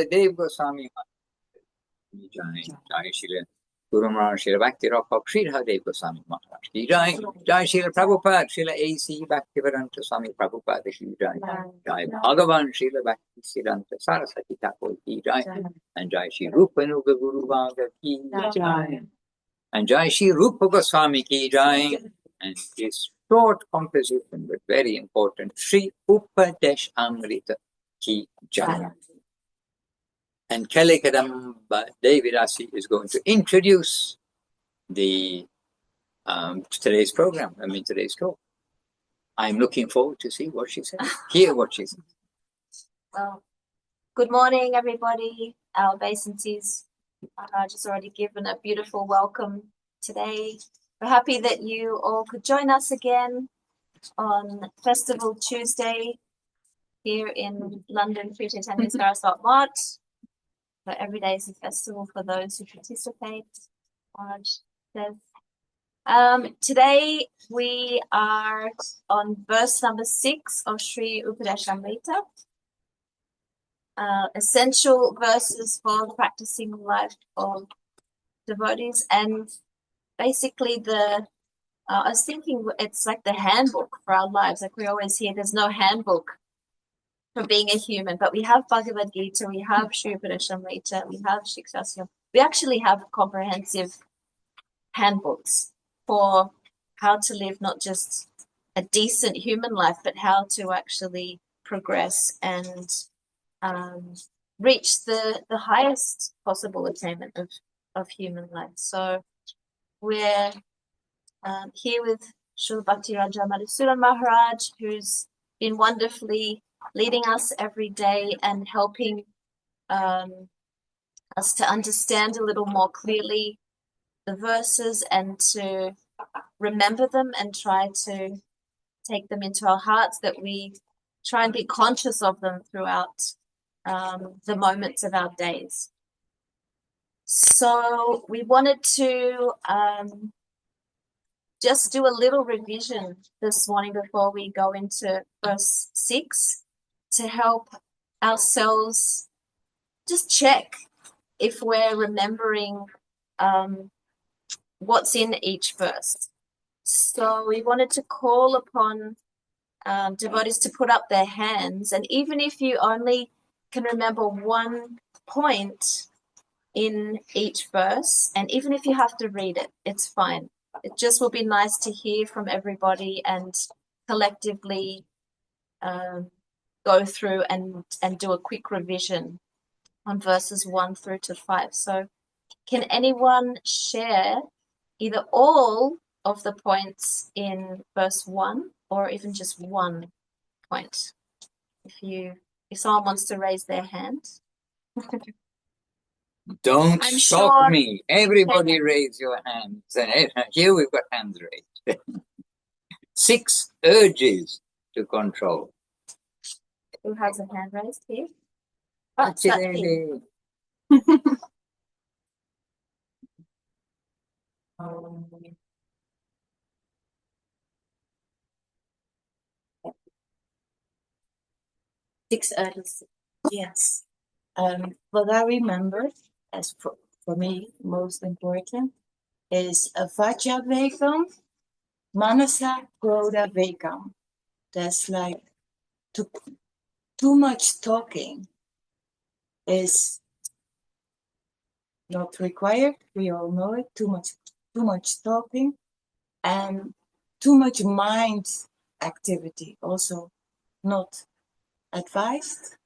Dev Goswami Maharaj, Jai Srila Guru Maharaj, Srila Bhakti Rakha, Srila Dev Goswami Maharaj ki Jai, Jai Srila Prabhupada, Srila A.C. Bhaktivedanta Swami Prabhupada ki Jai, Jai Bhagavan Srila Bhakti Siddhanta Saraswati Thakur ki Jai, and Jai Sri Rupa Nuga Guru Bhaga ki Jai, and Jai Sri Rupa Goswami ki Jai, and this short composition but very important, Sri Upadeśāmṛta ki Jai. And Kalikadamba Devirasi is going to introduce the today's program, today's talk. I'm looking forward to see what she says, hear what she says. Well, good morning, everybody. Our obeisances, Maharaj has already given a beautiful welcome today. We're happy that you all could join us again on Festival Tuesday here in London, Sri Chaitanya Saraswat Mart. So every day is a festival for those who participate, Maharaj says. Today we are on verse number 6 of Sri Upadeśāmṛta. Essential verses for the practicing life of devotees, and basically I was thinking it's like the handbook for our lives. Like we always hear, there's no handbook for being a human, but we have Bhagavad Gita, we have Sri Upadeśāmṛta, we have Shikshasya. We actually have comprehensive handbooks for how to live not just a decent human life, but how to actually progress and reach the highest possible attainment of human life. So we're here with Srila Bhakti Raja Madhusudan Maharaj, who's been wonderfully leading us every day and helping us to understand a little more clearly the verses and to remember them and try to take them into our hearts, that we try and be conscious of them throughout the moments of our days. So we wanted to just do a little revision this morning before we go into verse 6 to help ourselves just check if we're remembering what's in each verse. So we wanted to call upon devotees to put up their hands, and even if you only can remember one point in each verse, and even if you have to read it, it's fine. It just will be nice to hear from everybody and collectively go through and do a quick revision on verses 1 through to 5. So can anyone share either all of the points in verse 1 or even just one point? If someone wants to raise their hand. Don't stop me. Everybody raise your hands. Here we've got hands raised. 6 urges to control. Who has a hand raised here? Actually. Six urges. Yes. What I remember, as for me, most important, is Vajja Vegam, Manasa Krodha Vegam. That's like too much talking is not required. We all know it. Too much talking, and too much mind activity also not advised.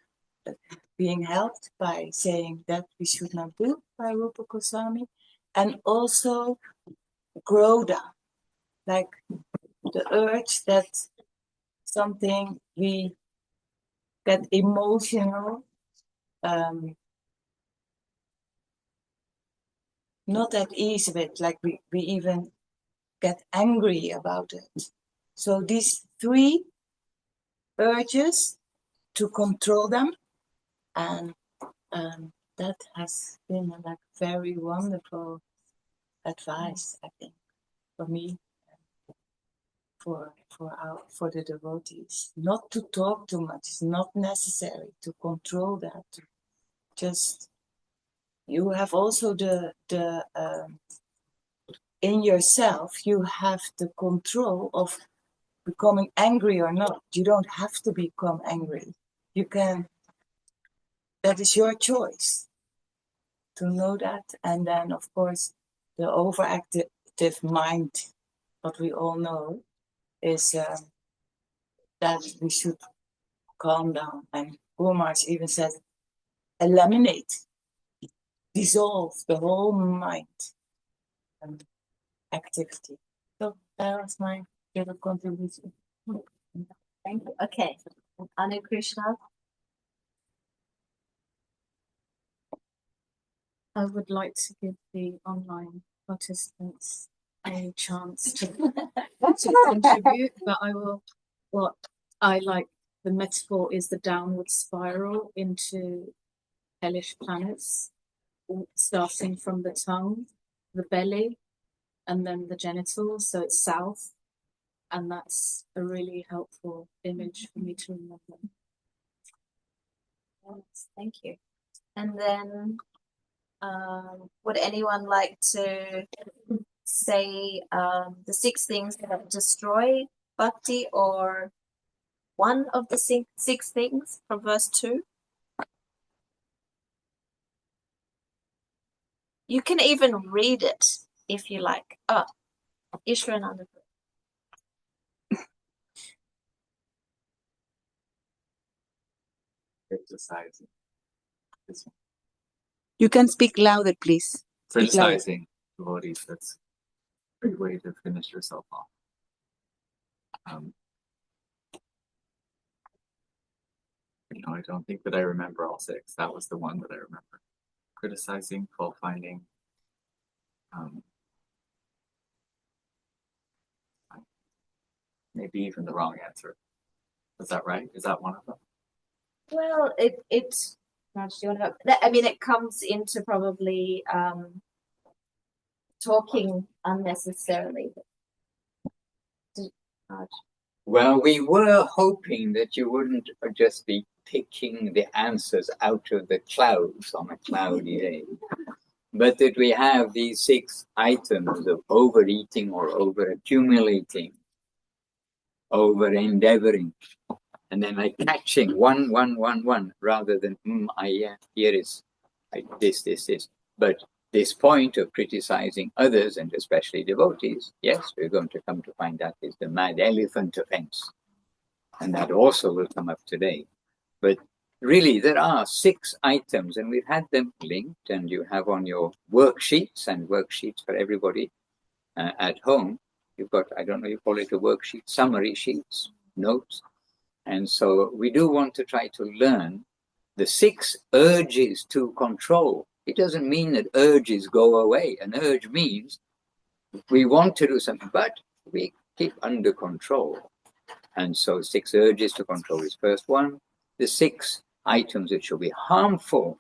Being helped by saying that we should not do by Rupa Goswami, and also Krodha, like the urge that something we get emotional, not at ease with, like we even get angry about it. So these 3 urges, to control them, and that has been like very wonderful advice, I think, for me, for the devotees. Not to talk too much. It's not necessary to control that. To just, you have also in yourself, you have the control of becoming angry or not. You don't have to become angry. You can, that is your choice to know that. And then, of course, the overactive mind, what we all know, is that we should calm down. And Maharaj even says, eliminate, dissolve the whole mind and activity. So that was my little contribution. Thank you. Okay. Anu Krishna. I would like to give the online participants a chance to contribute, but I will. What I like, the metaphor is the downward spiral into hellish planets, starting from the tongue, the belly, and then the genitals. So it's south, and that's a really helpful image for me to remember. Yes, thank you. And then, would anyone like to say the 6 things that destroy bhakti, or one of the six things from verse 2? You can even read it if you like. Oh, Ishwarananda. Criticizing. You can speak louder, please. Criticizing devotees, that's a great way to finish yourself off. I don't think that I remember all 6. That was the one that I remember. Criticizing, fault finding. Maybe even the wrong answer. Is that right? Is that one of them? Well, Raj, do you want to, I mean, it comes into probably talking unnecessarily. Raj. Well, we were hoping that you wouldn't just be picking the answers out of the clouds on a cloudy day, but that we have these 6 items of overeating or over-accumulating, over-endeavoring, and then like catching one, rather than, here is this. But this point of criticizing others, and especially devotees, yes, we're going to come to find out is the mad elephant offense. And that also will come up today. But really, there are 6 items, and we've had them linked, and you have on your worksheets, and worksheets for everybody at home. You've got, I don't know, you call it a worksheet, summary sheets, notes. And so we do want to try to learn the 6 urges to control. It doesn't mean that urges go away. An urge means we want to do something, but we keep under control. And so 6 urges to control is first one. The 6 items that should be harmful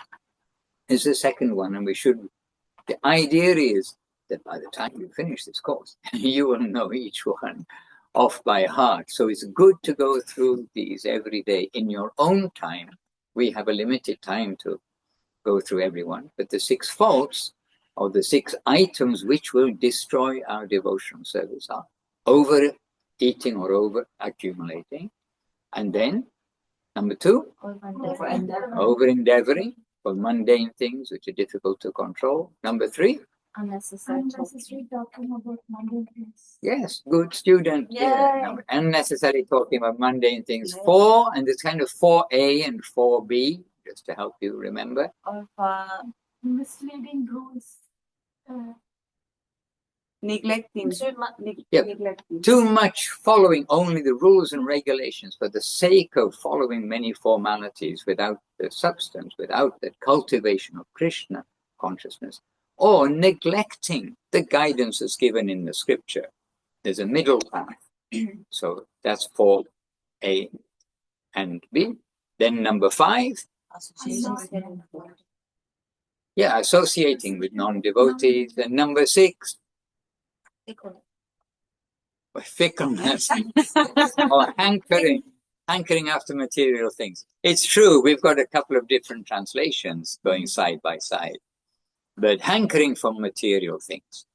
is the second one. And the idea is that by the time you finish this course, you will know each one off by heart. So it's good to go through these every day in your own time. We have a limited time to go through everyone, but the 6 faults, or the 6 items which will destroy our devotional service, are overeating or over-accumulating. And then, number 2, over-endeavoring for mundane things which are difficult to control. Number 3, Unnecessary talking about mundane things. yes, good student. Yeah. Unnecessary talking about mundane things. 4, and it's kind of 4A and 4B, just to help you remember. of Misleading rules. Neglecting. neglecting. Too much following only the rules and regulations for the sake of following many formalities without the substance, without the cultivation of Krishna consciousness, or neglecting the guidance that's given in the scripture. There's a middle path. So that's 4A and B. Then number 5, associating with non-devotees. And number 6, fickleness or hankering hankering after material things. It's true, we've got a couple of different translations going side by side. But hankering for material things,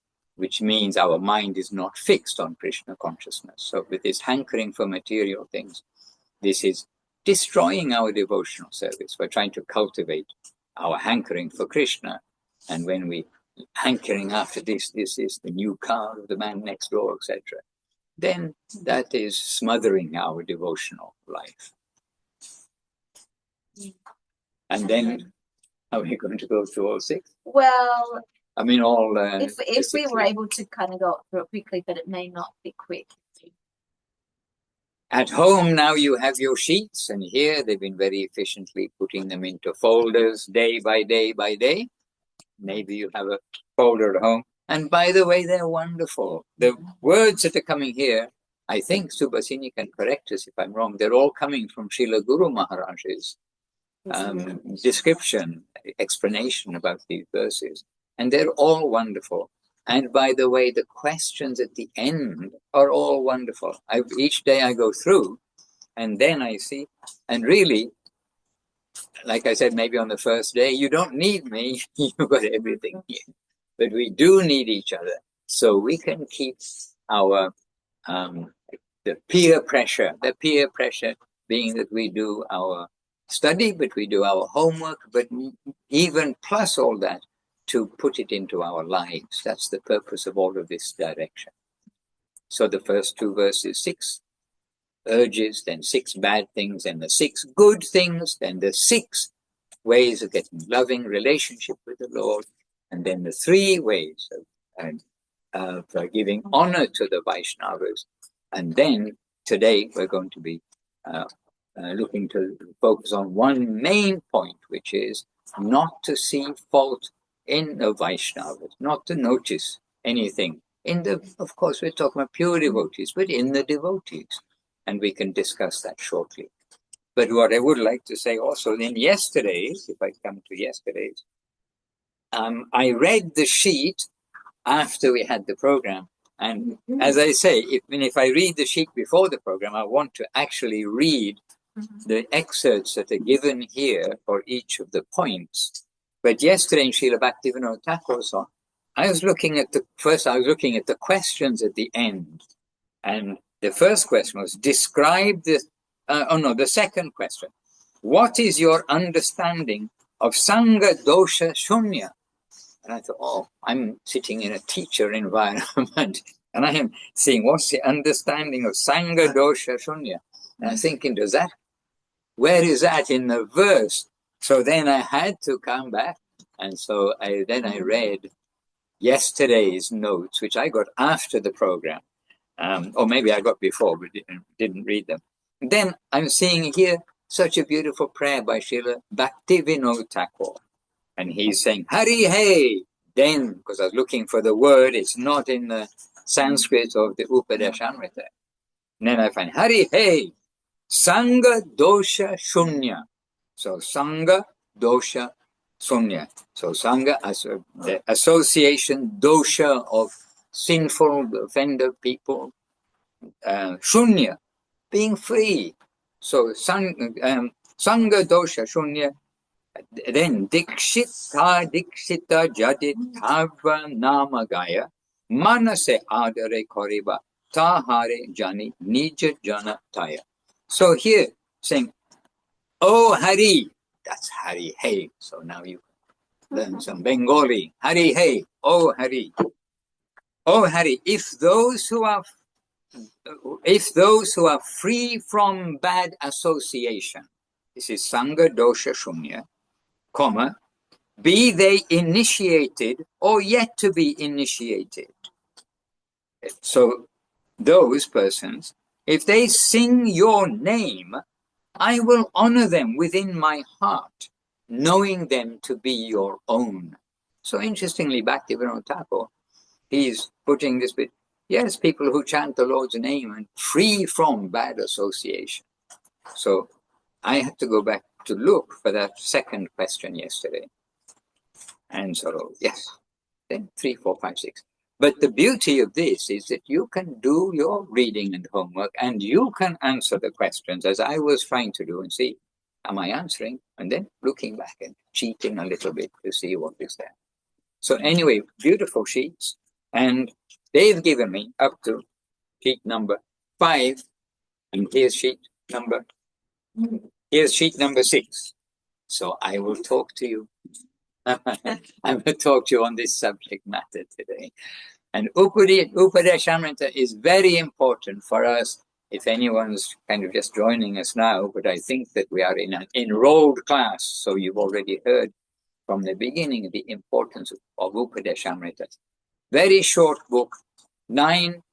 which means our mind is not fixed on Krishna consciousness. So with this hankering for material things, this is destroying our devotional service. We're trying to cultivate our hankering for Krishna. And when we hankering after this is the new car of the man next door, etc., then that is smothering our devotional life. And then, are we going to go through all 6? Well, I mean, all. if we were able to kind of go through it quickly, but it may not be quick. At home now you have your sheets, and here they've been very efficiently putting them into folders day by day by day. Maybe you have a folder at home. And by the way, they're wonderful. The words that are coming here, I think Subhasini can correct us if I'm wrong, they're all coming from Srila Guru Maharaj's description, explanation about these verses. And they're all wonderful. And by the way, the questions at the end are all wonderful. Each day I go through, and then I see, and really, like I said, maybe on the first day, you don't need me, you've got everything here. But we do need each other, so we can keep our, the peer pressure being that we do our study, but we do our homework, but even plus all that, to put it into our lives. That's the purpose of all of this direction. So the first 2 verses, 6 urges, then 6 bad things, then the 6 good things, then the 6 ways of getting loving relationship with the Lord, and then the 3 ways of giving honor to the Vaishnavas. And then today we're going to be looking to focus on one main point, which is not to see fault in the Vaishnavas, not to notice anything. Of course, we're talking about pure devotees, but in the devotees. And we can discuss that shortly. But what I would like to say also, in yesterday's, if I come to yesterday's, I read the sheet after we had the program. And as I say, if I read the sheet before the program, I want to actually read the excerpts that are given here for each of the points. But yesterday in Srila Bhaktivinoda Thakur's song, I was looking at the questions at the end. And the first question was, describe the second question. What is your understanding of Sangha Dosha Shunya? And I thought, I'm sitting in a teacher environment, and I am seeing what's the understanding of Sangha Dosha Shunya? And I'm thinking, where is that in the verse? So then I had to come back, and so I read yesterday's notes, which I got after the program, or maybe I got before, but didn't read them. And then I'm seeing here such a beautiful prayer by Srila Bhaktivinoda Thakur, and he's saying Hari Hey. Then, because I was looking for the word, it's not in the Sanskrit of the Upadeśāmṛta. And then I find Hari Hey, Sangha Dosha Shunya. So Sangha Dosha Shunya. So Sangha, the association, dosha of sinful, offender people, Shunya, being free. So Sangha Dosha Shunya. Then Dikshita Jadit Tava Namagaya Manase Adare Koriba Tahare Jani Nija Jana Taya. So here saying, Oh Hari, that's Hari Hey. So now you learn some Bengali. Hari Hey, Oh Hari. Oh Hari, if those who are free from bad association, this is Sangha Dosha Shunya, comma, be they initiated or yet to be initiated. So those persons, if they sing your name, I will honor them within my heart, knowing them to be your own. So interestingly, Bhaktivinoda Thakur, he's putting this bit, yes, people who chant the Lord's name and free from bad association. So I had to go back to look for that second question yesterday. And so, yes, then 3, 4, 5, 6. But the beauty of this is that you can do your reading and homework and you can answer the questions as I was trying to do and see, am I answering? And then looking back and cheating a little bit to see what is there. So anyway, beautiful sheets. And they've given me up to sheet number 5. And here's sheet number 6. So I will talk to you. I will talk to you on this subject matter today. And Upadeśāmṛta is very important for us if anyone's kind of just joining us now, but I think that we are in an enrolled class, so you've already heard from the beginning the importance of Upadeśāmṛta. Very short book, 11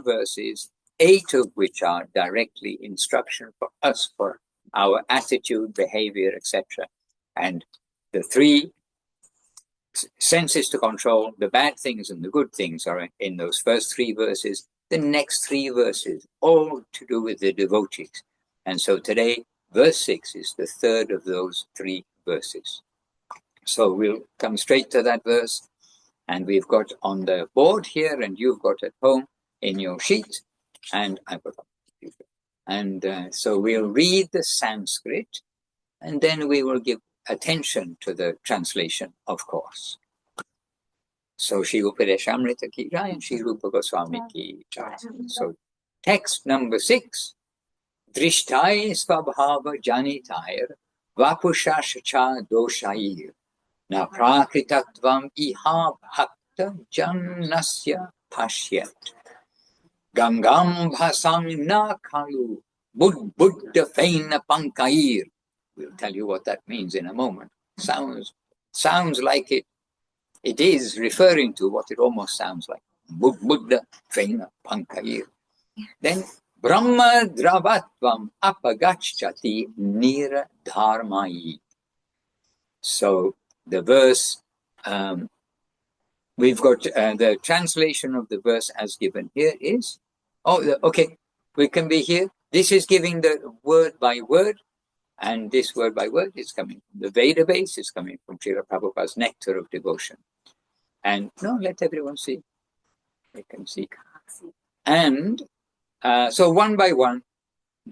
verses, 8 of which are directly instruction for us, for our attitude, behavior, etc. And the 3 senses to control, the bad things and the good things are in those first 3 verses. The next 3 verses, all to do with the devotees. And so today, verse 6 is the 3rd of those 3 verses. So we'll come straight to that verse. And we've got on the board here, and you've got at home in your sheet. And I've got on the computer. And so we'll read the Sanskrit, and then we will give attention to the translation, of course. So Shri Upadeśāmṛta ki jai and Shri Rupa Goswami ki jai. So text number 6. dṛṣṭaiḥ svabhāva-janitair vapuṣaś doṣair. Na prākṛtatvam iha bhakta-janasya paśyet. Gaṅgāmbhasāṁ na khalu budbuda-phena-paṅkair. We'll tell you what that means in a moment. Sounds like it is referring to what it almost sounds like. Budbuda-phena-paṅkair. Then brahma-dravatvam apagachchhati nīra-dharmaiḥ. So the verse, we've got the translation of the verse as given here is, okay, we can be here. This is giving the word by word. And this word by word is coming from the Veda base, is coming from Srila Prabhupada's Nectar of Devotion. And no, let everyone see. They can see. And so one by one,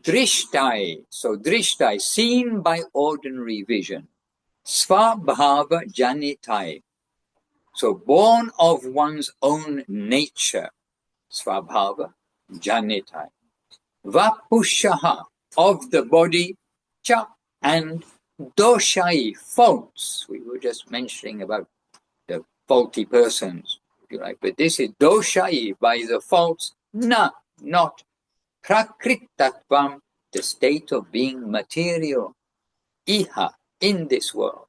dṛṣṭaiḥ. So dṛṣṭaiḥ, seen by ordinary vision. Svabhāva-janitair. So born of one's own nature. Svabhāva-janitair. Vapuṣaś, of the body. And doṣair, faults. We were just mentioning about the faulty persons, if you like, but this is doṣair, by the faults, not prākṛtatvam, the state of being material, iha, in this world,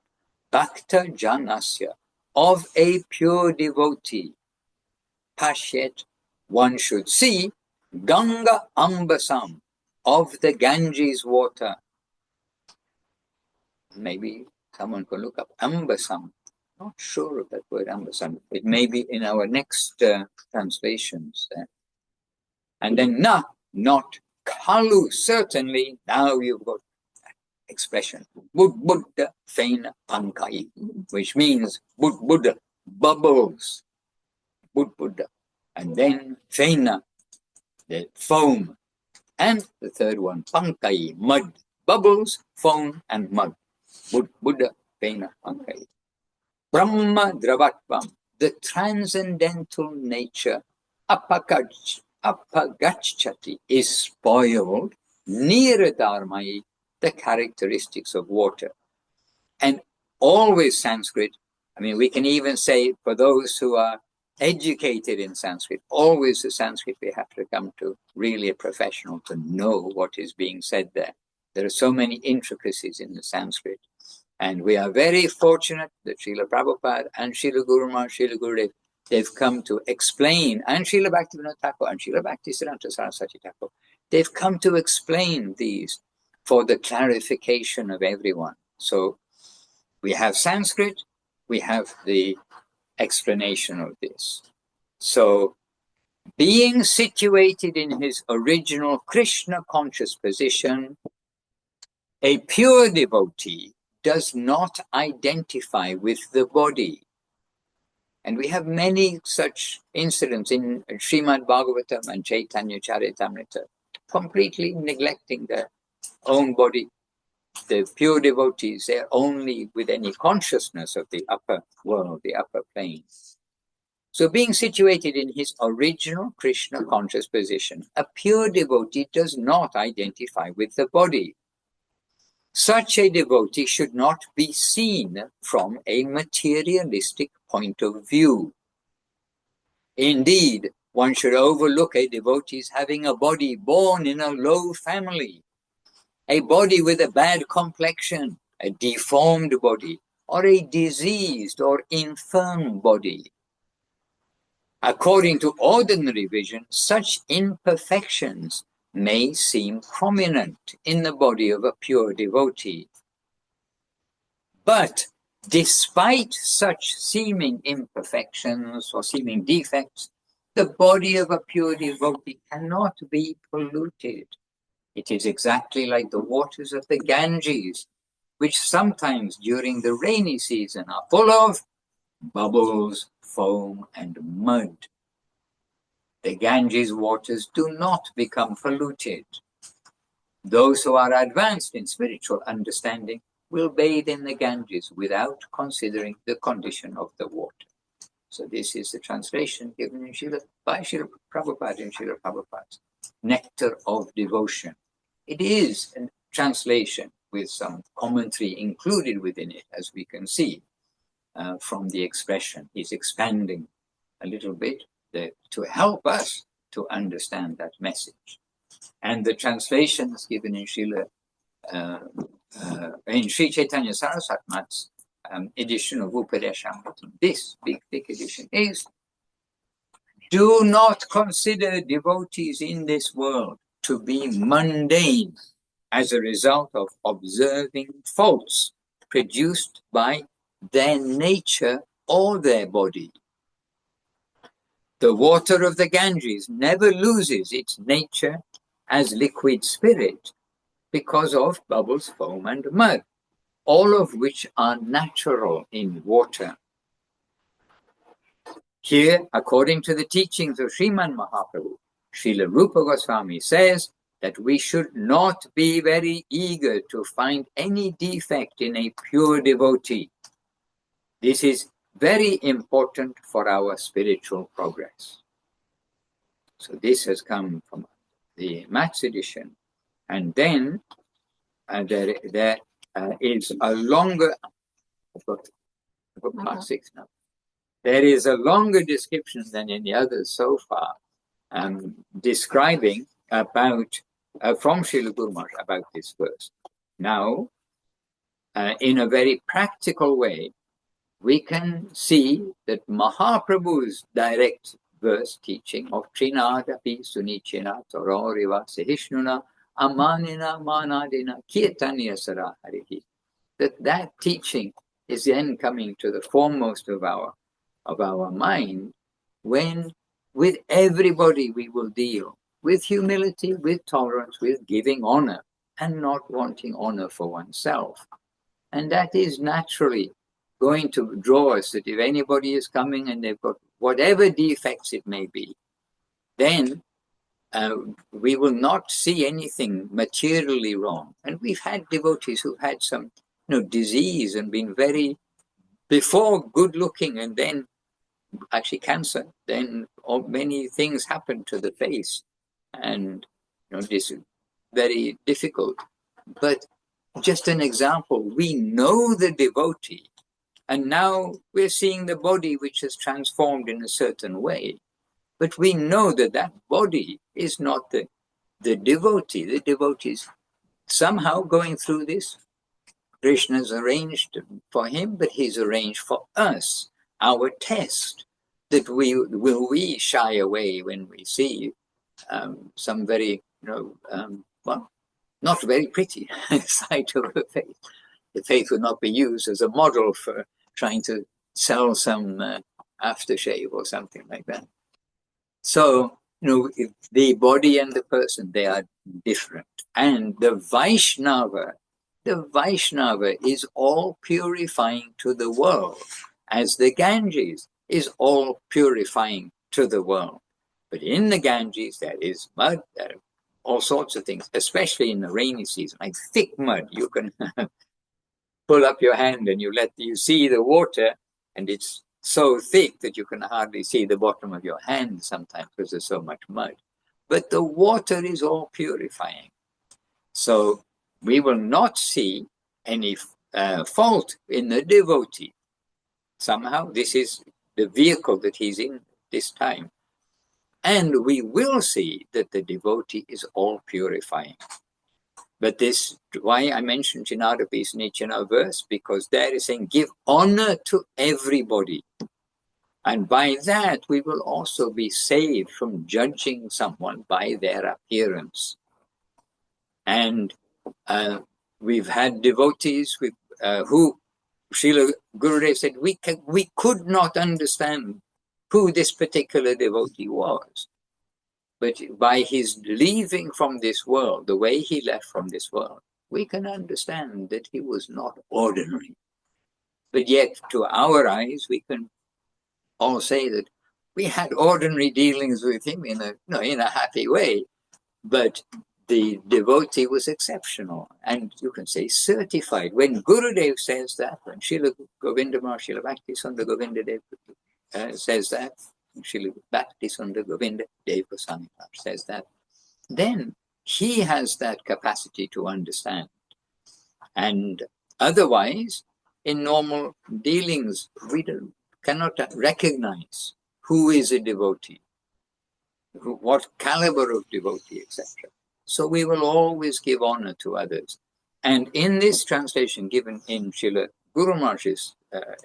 bhakta-janasya, of a pure devotee, paśyet, one should see, gaṅgāmbhasāṁ, of the Ganges water. Maybe someone can look up ambhasāṁ. Not sure of that word ambhasāṁ. It may be in our next translations there. And then not khalu, certainly. Now you've got that expression. Budbuda-phena-paṅkair, which means budbuda, bubbles. Budbuda. And then phena, the foam. And the 3rd one, paṅkair, mud. Bubbles, foam, and mud. Budbuda-phena-paṅkair. Brahma-dravatvam, the transcendental nature, apagachchhati, is spoiled. Nīra-dharmaiḥ, the characteristics of water. And always Sanskrit, I mean, we can even say for those who are educated in Sanskrit, always the Sanskrit we have to come to really a professional to know what is being said there. There are so many intricacies in the Sanskrit. And we are very fortunate that Srila Prabhupada and Srila Guru Maharaj, Srila Gurudev, they've come to explain, and Srila Bhaktivinoda Thakur and Srila Bhaktisiddhanta Saraswati Thakur, they've come to explain these for the clarification of everyone. So we have Sanskrit, we have the explanation of this. So being situated in his original Krishna conscious position, a pure devotee does not identify with the body. And we have many such incidents in Srimad Bhagavatam and Chaitanya Charitamrita, completely neglecting their own body. The pure devotees, they're only with any consciousness of the upper world, the upper plane. So being situated in his original Krishna conscious position, a pure devotee does not identify with the body. Such a devotee should not be seen from a materialistic point of view. Indeed, one should overlook a devotee's having a body born in a low family, a body with a bad complexion, a deformed body, or a diseased or infirm body. According to ordinary vision, such imperfections may seem prominent in the body of a pure devotee. But despite such seeming imperfections or seeming defects, the body of a pure devotee cannot be polluted. It is exactly like the waters of the Ganges, which sometimes during the rainy season are full of bubbles, foam, and mud. The Ganges waters do not become polluted. Those who are advanced in spiritual understanding will bathe in the Ganges without considering the condition of the water. So this is the translation given in by Srila Prabhupada in Srila Prabhupada's Nectar of Devotion. It is a translation with some commentary included within it, as we can see from the expression. He's expanding a little bit to help us to understand that message. And the translation is given in in Sri Chaitanya Saraswati's edition of Upadeśāmṛta. This big edition is: do not consider devotees in this world to be mundane as a result of observing faults produced by their nature or their body. The water of the Ganges never loses its nature as liquid spirit because of bubbles, foam, and mud, all of which are natural in water. Here, according to the teachings of Sriman Mahaprabhu, Srila Rupa Goswami says that we should not be very eager to find any defect in a pure devotee. This is very important for our spiritual progress. So this has come from the Maths edition. And then there is a longer, I've got part 6 now. There is a longer description than any others so far, describing about, from Srila Guru Maharaj about this verse. Now, in a very practical way, we can see that Mahaprabhu's direct verse teaching of Trinadapi Sunichina Tororiva Sahishnuna Amanina Manadina Kirtanya Saraharihi, that teaching is then coming to the foremost of our mind, when with everybody we will deal with humility, with tolerance, with giving honor, and not wanting honor for oneself. And that is naturally going to draw us that if anybody is coming and they've got whatever defects it may be, then we will not see anything materially wrong. And we've had devotees who had some disease and been very, before good looking, and then actually cancer, then many things happen to the face, and this is very difficult. But just an example, we know the devotee, and now we're seeing the body which is transformed in a certain way, but we know that that body is not the devotee. The devotee is somehow going through this. Krishna's arranged for him, but he's arranged for us, our test, that will we shy away when we see some very, not very pretty sight of the face. The face would not be used as a model for trying to sell some aftershave or something like that. So, the body and the person, they are different. And the Vaishnava is all purifying to the world, as the Ganges. is all purifying to the world. But in the Ganges, there is mud, there are all sorts of things, especially in the rainy season, like thick mud. You can pull up your hand and you see the water, and it's so thick that you can hardly see the bottom of your hand sometimes because there's so much mud. But the water is all purifying. So we will not see any fault in the devotee. Somehow this is the vehicle that he's in this time. And we will see that the devotee is all purifying. But this, why I mentioned Chinadapi's in each and our verse, because there is saying, give honor to everybody. And by that, we will also be saved from judging someone by their appearance. And we've had devotees who, Srila Gurudev said, we could not understand who this particular devotee was. But by his leaving from this world, the way he left from this world, we can understand that he was not ordinary. But yet, to our eyes, we can all say that we had ordinary dealings with him in a happy way. But the devotee was exceptional, and you can say certified. When Gurudev says that, when Srila Govinda Maharaj, Srila Bhakti-sundar Govinda Dev says that, Srila Bhakti-sundar Govinda Dev Goswami says that, then he has that capacity to understand. And otherwise, in normal dealings, we cannot recognize who is a devotee, what caliber of devotee, etc. So we will always give honor to others. And in this translation given in Srila Guru Maharaj's,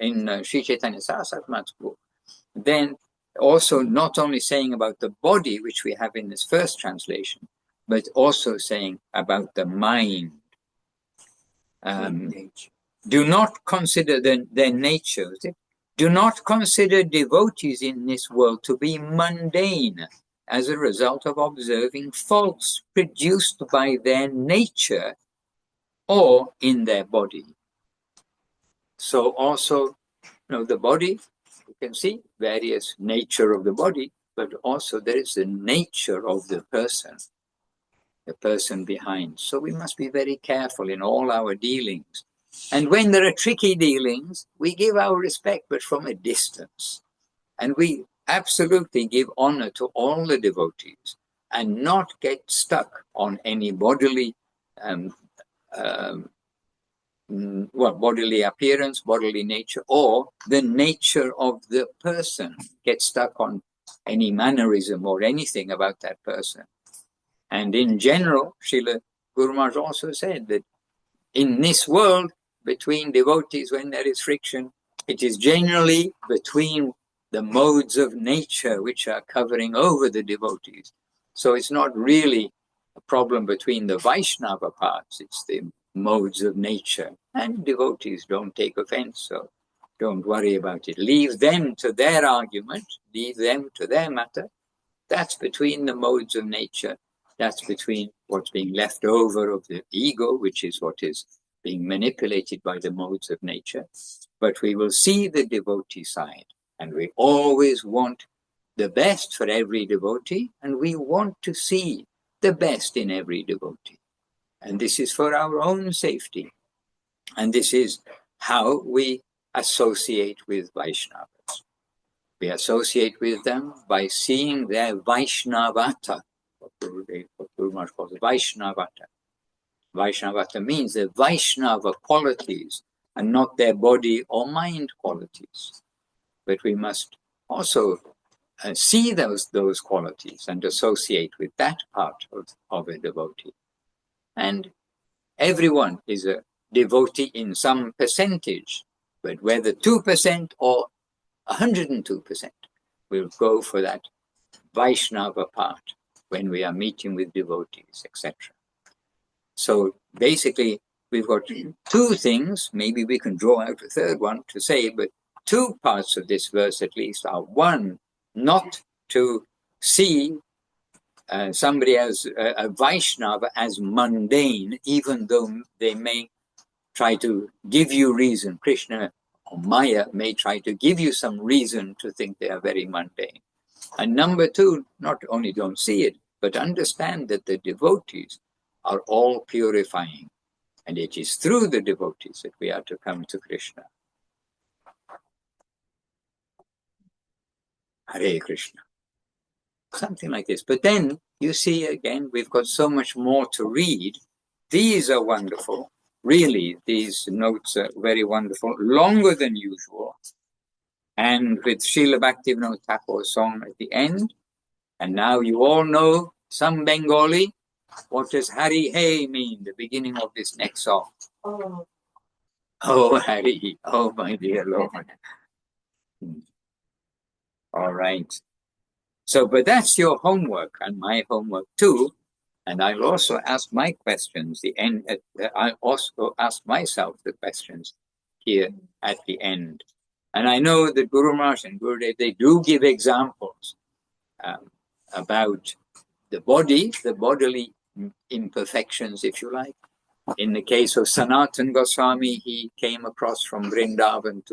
in Sri Chaitanya Saraswati book, then also not only saying about the body, which we have in this first translation, but also saying about the mind. Do not consider their nature. Do not consider devotees in this world to be mundane as a result of observing faults produced by their nature or in their body. So also, the body, you can see various nature of the body, but also there is the nature of the person behind. So we must be very careful in all our dealings. And when there are tricky dealings, we give our respect, but from a distance. And we absolutely give honor to all the devotees and not get stuck on any bodily bodily appearance, bodily nature, or the nature of the person, get stuck on any mannerism or anything about that person. And in general, Srila Guru Maharaj also said that in this world, between devotees, when there is friction, it is generally between the modes of nature which are covering over the devotees. So it's not really a problem between the Vaishnava parts, it's the modes of nature. And devotees don't take offense, so don't worry about it. Leave them to their argument, leave them to their matter. That's between the modes of nature. That's between what's being left over of the ego, which is what is being manipulated by the modes of nature. But we will see the devotee side, and we always want the best for every devotee, and we want to see the best in every devotee. And this is for our own safety. And this is how we associate with Vaishnavas. We associate with them by seeing their Vaishnavata, what Guru Maharaj calls Vaishnavata. Vaishnavata means the Vaishnava qualities and not their body or mind qualities. But we must also see those qualities and associate with that part of a devotee. And everyone is a devotee in some percentage, but whether 2% or 102%, we'll go for that Vaishnava part when we are meeting with devotees, etc. So basically, we've got two things, maybe we can draw out a third one to say, but two parts of this verse at least are: one, not to see somebody as a Vaishnava as mundane, even though they may try to give you reason. Krishna or Maya may try to give you some reason to think they are very mundane. And number two, not only don't see it, but understand that the devotees are all purifying. And it is through the devotees that we are to come to Krishna. Hare Krishna. Something like this. But then you see again, we've got so much more to read. These are wonderful. Really, these notes are very wonderful, longer than usual. And with Srila Bhaktivinoda Thakur's song at the end. And now you all know some Bengali. What does Hari Hey mean, the beginning of this next song? Oh, Hari. Oh, my dear Lord. All right. So, but that's your homework and my homework too. And I'll also ask my questions. I also ask myself the questions here at the end. And I know that Guru Maharaj and Gurudev, they do give examples about the body, the bodily imperfections, if you like. In the case of Sanatana Goswami, he came across from Vrindavan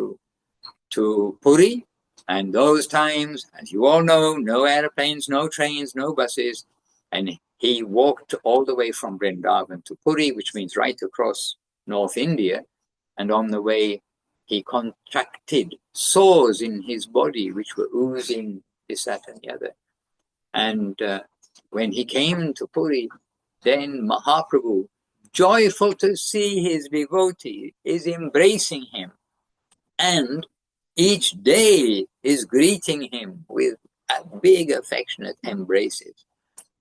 to Puri. And those times, as you all know, no airplanes, no trains, no buses. And he walked all the way from Vrindavan to Puri, which means right across North India. And on the way, he contracted sores in his body, which were oozing this, that, and the other. And when he came to Puri, then Mahaprabhu, joyful to see his devotee, is embracing him. And each day is greeting him with big affectionate embraces.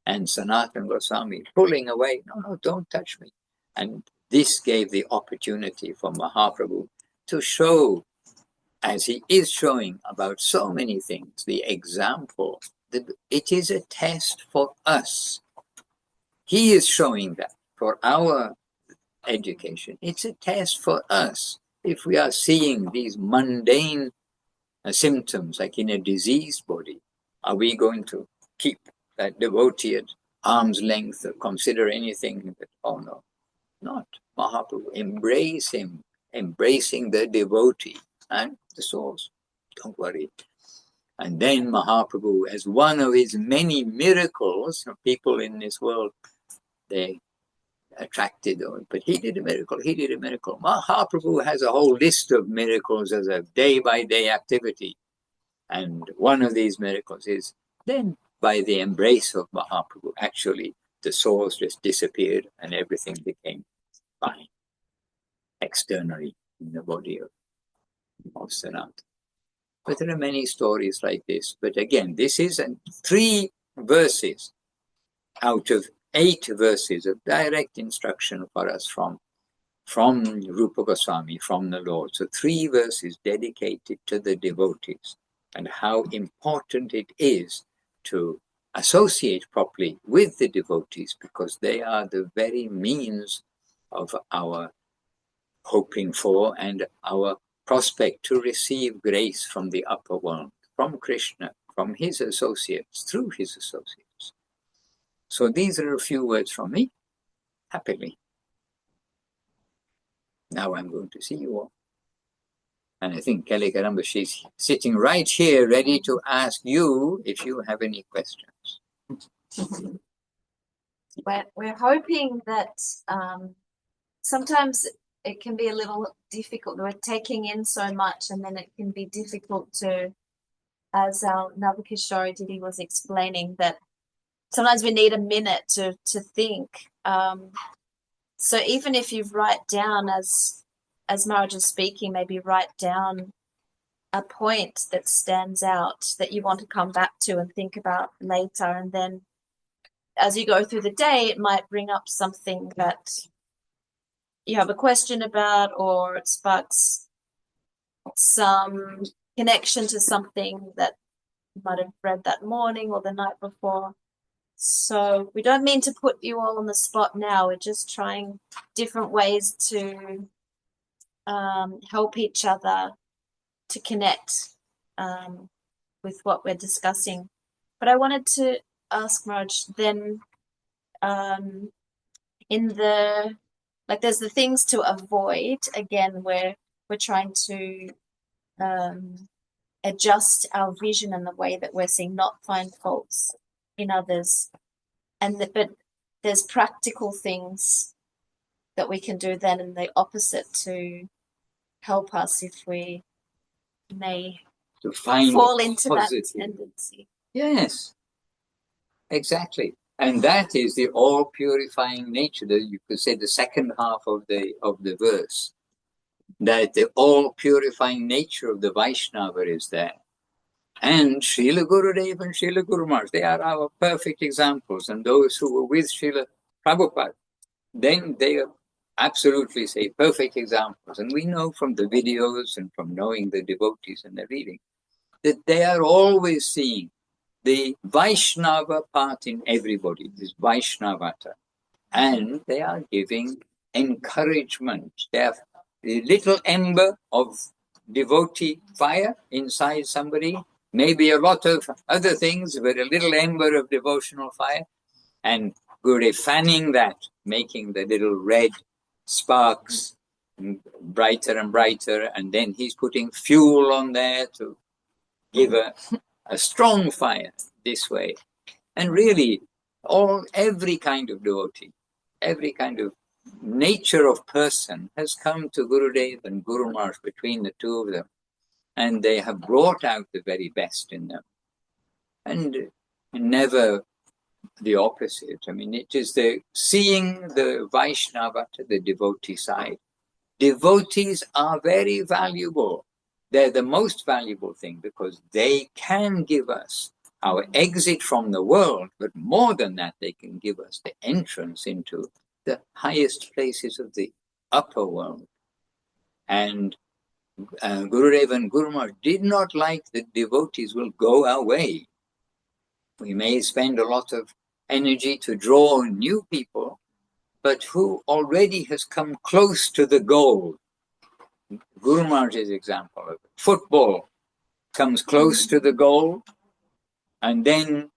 And Sanatana Goswami pulling away, no, don't touch me. And this gave the opportunity for Mahaprabhu to show, as he is showing about so many things, the example. It is a test for us. He is showing that for our education. It's a test for us. If we are seeing these mundane symptoms, like in a diseased body, are we going to keep that devotee at arm's length or consider anything that, oh no, not. Mahaprabhu, embrace him, embracing the devotee and the souls. Don't worry. And then Mahaprabhu, as one of his many miracles, people in this world, they attracted, but he did a miracle, he did a miracle. Mahaprabhu has a whole list of miracles as a day-by-day activity. And one of these miracles is then by the embrace of Mahaprabhu, actually the sores just disappeared and everything became fine externally in the body of Sanatana. But there are many stories like this. But again, this is 3 verses out of 8 verses of direct instruction for us from Rupa Goswami, from the Lord. So 3 verses dedicated to the devotees and how important it is to associate properly with the devotees, because they are the very means of our hoping for and our prospect to receive grace from the upper world, from Krishna, from his associates, through his associates. So these are a few words from me, happily. Now I'm going to see you all. And I think Kelly Karamba, she's sitting right here ready to ask you if you have any questions. We're hoping that sometimes it can be a little difficult. We're taking in so much, and then it can be difficult to, as our Navakishori Didi was explaining, that sometimes we need a minute to think. So even if you write down, as Maharaj is speaking, maybe write down a point that stands out that you want to come back to and think about later. And then as you go through the day, it might bring up something that you have a question about, or it sparks some connection to something that you might have read that morning or the night before. So we don't mean to put you all on the spot now. We're just trying different ways to help each other to connect with what we're discussing. But I wanted to ask Maharaj then, in the, like, there's the things to avoid. Again, we're trying to adjust our vision and the way that we're seeing, not find faults in others. But there's practical things that we can do then in the opposite to help us if we may To find fall into positive. that tendency. Yes, exactly. And that is the all-purifying nature, that you could say the second half of the verse, that the all-purifying nature of the Vaishnava is there. And Srila Gurudev and Srila Guru Maharaj, they are our perfect examples. And those who were with Srila Prabhupada, then they are absolutely, say, perfect examples. And we know from the videos and from knowing the devotees and their reading, that they are always seeing the Vaishnava part in everybody, this Vaishnavata. And they are giving encouragement. They have a little ember of devotee fire inside somebody, maybe a lot of other things, but a little ember of devotional fire. And Gurudev fanning that, making the little red sparks brighter and brighter. And then he's putting fuel on there to give a strong fire this way. And really, every kind of devotee, every kind of nature of person has come to Gurudev and Guru Maharaj, between the two of them, and they have brought out the very best in them. And never the opposite. I mean, it is the seeing the Vaishnava to the devotee side. Devotees are very valuable. They're the most valuable thing because they can give us our exit from the world, but more than that, they can give us the entrance into the highest places of the upper world. And Gurudev and Guru Maharaj did not like that devotees will go away. We may spend a lot of energy to draw new people, but who already has come close to the goal. Guru Maharaj's example of football comes close to the goal and then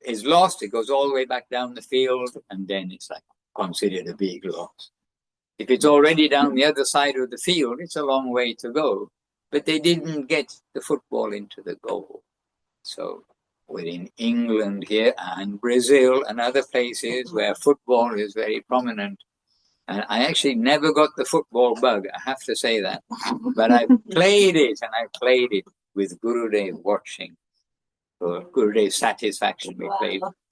is lost. It goes all the way back down the field and then it's like considered a big loss. If it's already down the other side of the field, it's a long way to go. But they didn't get the football into the goal. So we're in England here and Brazil and other places where football is very prominent. And I actually never got the football bug, I have to say that. But I played it, and I played it with Gurudev watching. For Gurudev's satisfaction, we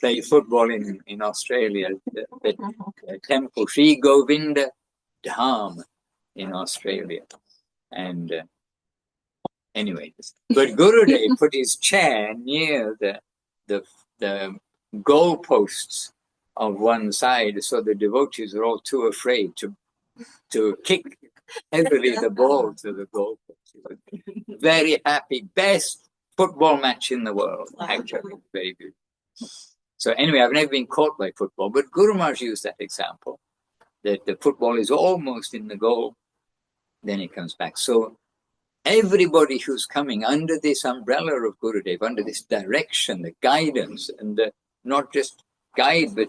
played football in Australia, the temple Sri Govinda Dham in Australia. And anyway, but Gurudev put his chair near the goal posts of one side, so the devotees are all too afraid to kick heavily the ball to the goal post. Very happy, best football match in the world, actually, very good. So anyway, I've never been caught by football, but Guru Maharaj used that example, that the football is almost in the goal, then it comes back. So everybody who's coming under this umbrella of Gurudev, under this direction, the guidance, and the not just guide, but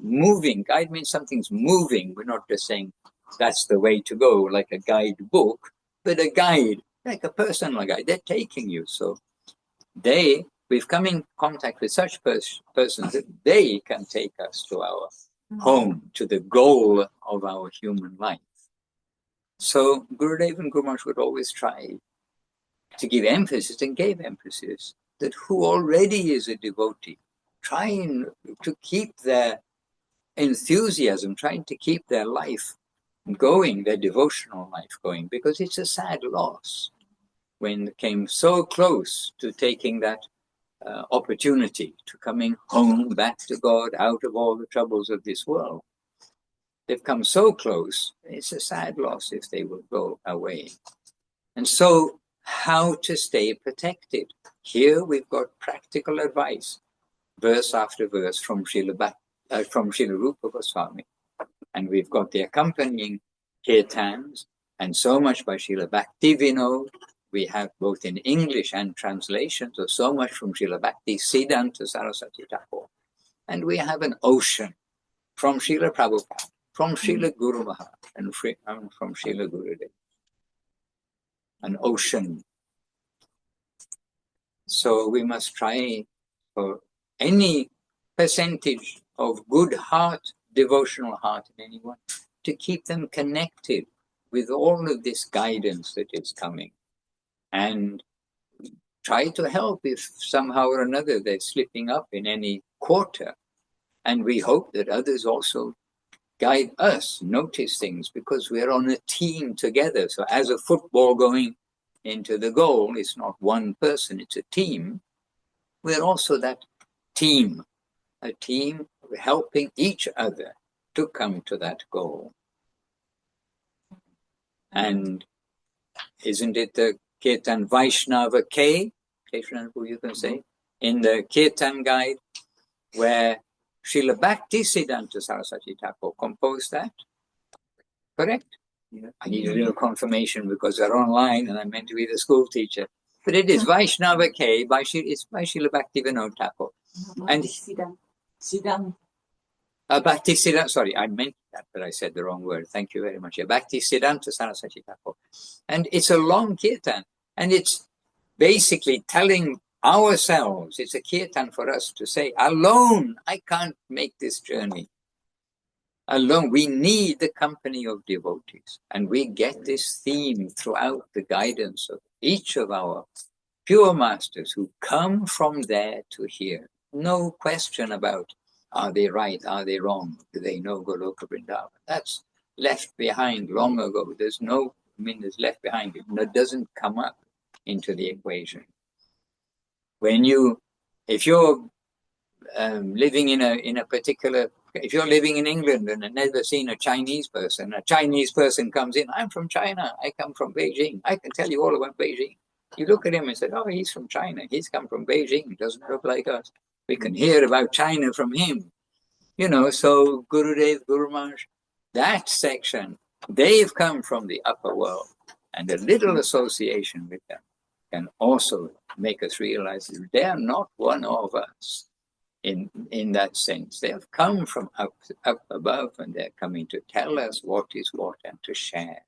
moving. Guide means something's moving. We're not just saying that's the way to go, like a guidebook, but a guide, like a personal guide. They're taking you. So we've come in contact with such persons that they can take us to our home, to the goal of our human life. So Gurudev and Guru Maharaj would always try to give emphasis, and gave emphasis, that who already is a devotee, trying to keep their enthusiasm, trying to keep their life going, their devotional life going, because it's a sad loss when they came so close to taking that opportunity to coming home back to God out of all the troubles of this world. They've come so close, it's a sad loss if they will go away. And so, how to stay protected? Here we've got practical advice, verse after verse from Srila Rupa Goswami. And we've got the accompanying kirtans, and so much by Srila Bhakti Vinod. We have both in English and translations, so much from Srila Bhakti Siddhanta Saraswati Thakur. And we have an ocean from Srila Prabhupada, from Srila Guru Maharaj, and from Srila Gurudev. an ocean. So we must try for any percentage of good heart, devotional heart in anyone, to keep them connected with all of this guidance that is coming. And try to help if somehow or another they're slipping up in any quarter. And we hope that others also guide us, notice things, because we're on a team together. So as a football going into the goal, it's not one person, it's a team. We're also that team, a team helping each other to come to that goal. And isn't it the Kirtan Vaishnava K, you can say, in the Kirtan guide, where Srila Bhakti-siddhanta Saraswati Thakur composed that? Correct? Yeah. I need a little confirmation because they're online and I'm meant to be the school teacher. But it is Vaishnava K, it's by Srila Bhakti-vinod Thakur. And Bhakti-siddhanta, sorry, I meant that, but I said the wrong word. Thank you very much. Yeah, Bhakti-siddhanta Saraswati Thakur. And it's a long kirtan. And it's basically telling ourselves, it's a kirtan for us to say, alone, I can't make this journey. Alone, we need the company of devotees. And we get this theme throughout the guidance of each of our pure masters who come from there to here. No question about, are they right, are they wrong, do they know Goloka Vrindavan? That's left behind long ago. There's there's left behind. It doesn't come up into the equation. If you're living in a particular, if you're living in England and have never seen a Chinese person comes in, I'm from China, I come from Beijing, I can tell you all about Beijing. You look at him and say, oh, he's from China, he's come from Beijing, doesn't look like us. We can hear about China from him. So Gurudev, Guru Maharaj, that section, they've come from the upper world. And a little association with them can also make us realize that they are not one of us in that sense. They have come from up above and they're coming to tell us what is what and to share.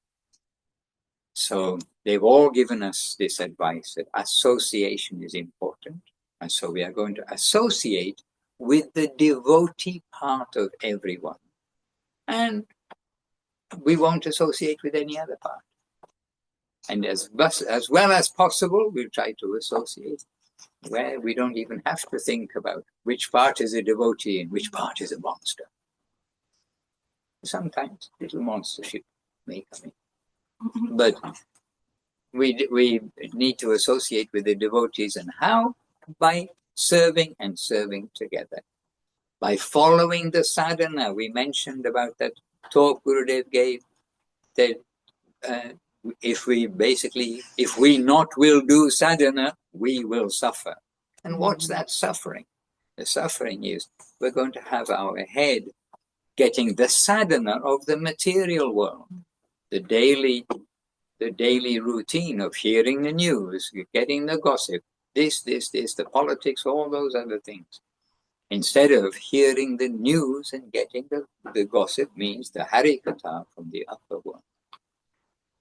So they've all given us this advice that association is important. And so we are going to associate with the devotee part of everyone. And we won't associate with any other part. And as well as possible, we'll try to associate where we don't even have to think about which part is a devotee and which part is a monster. Sometimes little monstership may come in. But we need to associate with the devotees. And how? By serving and serving together. By following the sadhana. We mentioned about that talk Gurudev gave, that if we not will do sadhana, we will suffer. And what's that suffering? The suffering is we're going to have our head getting the sadhana of the material world, the daily routine of hearing the news, getting the gossip, this, the politics, all those other things. Instead of hearing the news and getting the gossip, means the harikatha from the upper world.